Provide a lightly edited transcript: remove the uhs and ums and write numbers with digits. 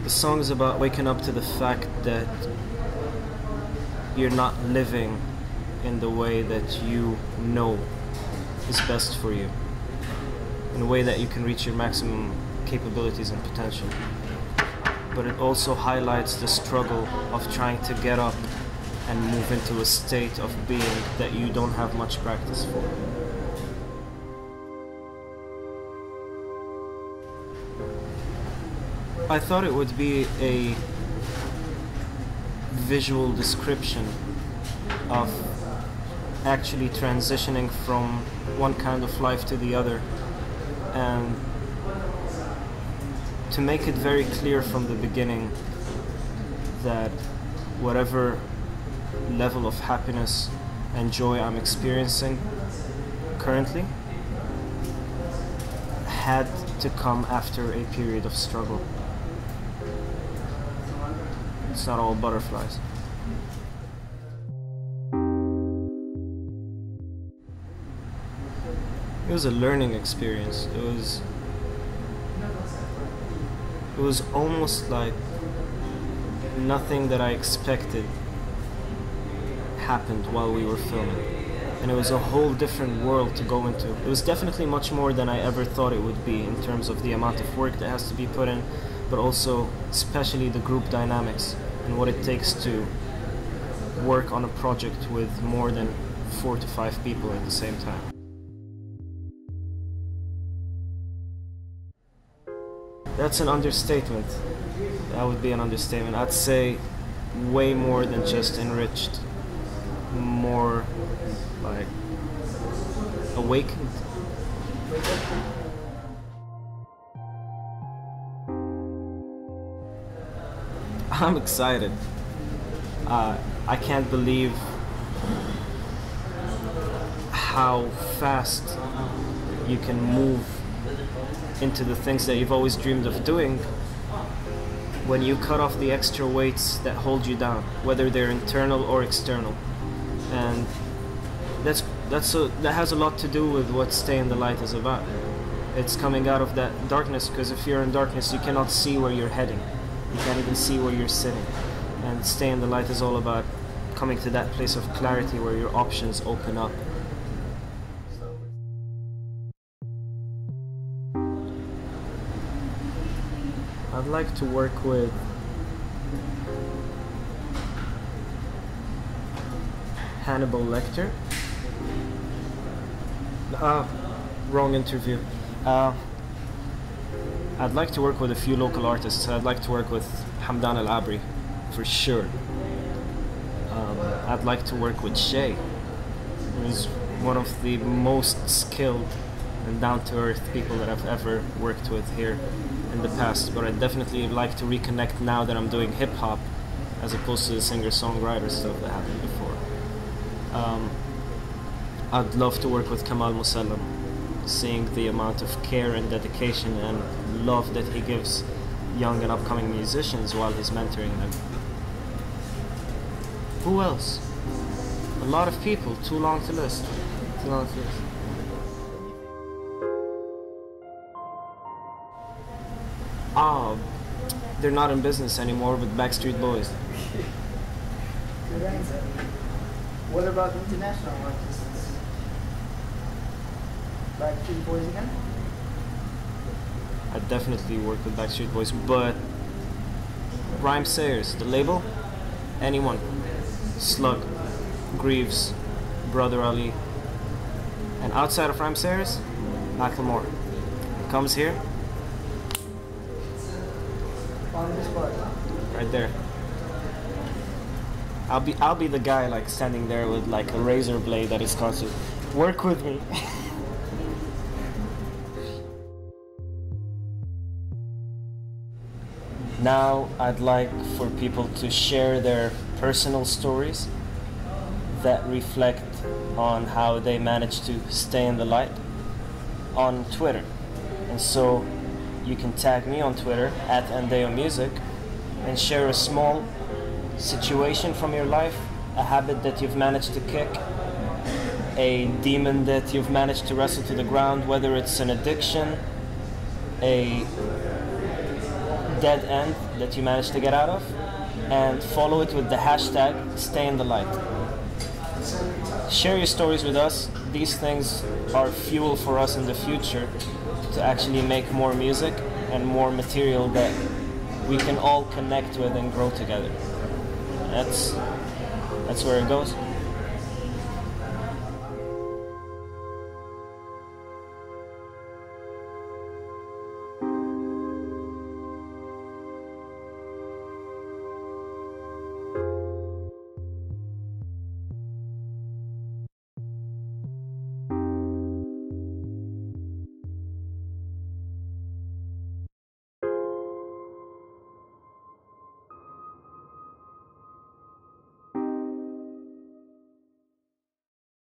The song is about waking up to the fact that you're not living in the way that you know is best for you, in a way that you can reach your maximum capabilities and potential. But it also highlights the struggle of trying to get up and move into a state of being that you don't have much practice for. I thought it would be a visual description of actually transitioning from one kind of life to the other, and to make it very clear from the beginning that whatever level of happiness and joy I'm experiencing currently had to come after a period of struggle. It's not all butterflies. It was a learning experience. It was almost like nothing that I expected happened while we were filming. And it was a whole different world to go into. It was definitely much more than I ever thought it would be in terms of the amount of work that has to be put in, but also especially the group dynamics and what it takes to work on a project with more than 4 to 5 people at the same time. That's an understatement. That would be an understatement. I'd say way more than just enriched. More like awakened. I'm excited. I can't believe how fast you can move into the things that you've always dreamed of doing when you cut off the extra weights that hold you down, whether they're internal or external. And that has a lot to do with what Stay in the Light is about. It's coming out of that darkness, because if you're in darkness you cannot see where you're heading. You can't even see where you're sitting. And Stay in the Light is all about coming to that place of clarity where your options open up. I'd like to work with Hannibal Lecter. Wrong interview. I'd like to work with a few local artists. I'd like to work with Hamdan Al Abri, for sure. I'd like to work with Shay. He's one of the most skilled and down-to-earth people that I've ever worked with here in the past, but I'd definitely like to reconnect now that I'm doing hip-hop as opposed to the singer-songwriter stuff that happened before. I'd love to work with Kamal Musallam, seeing the amount of care and dedication and love that he gives young and upcoming musicians while he's mentoring them. Who else? A lot of people, too long to list. Too long to list. They're not in business anymore with Backstreet Boys. Good answer. What about international artists? Backstreet Boys again? I'd definitely work with Backstreet Boys, but Rhyme Sayers, the label, anyone. Slug, Greaves, Brother Ali. And outside of Rhyme Sayers, Macklemore. Comes here. On this part. Right there. I'll be the guy like standing there with like a razor blade at his concert. Work with me. Now I'd like for people to share their personal stories that reflect on how they managed to stay in the light on Twitter. And so you can tag me on Twitter at Andeo Music and share a small situation from your life, a habit that you've managed to kick, a demon that you've managed to wrestle to the ground, whether it's an addiction, a dead end that you managed to get out of, and follow it with the hashtag stayinthelight. Share your stories with us. These things are fuel for us in the future to actually make more music and more material that we can all connect with and grow together. That's where it goes.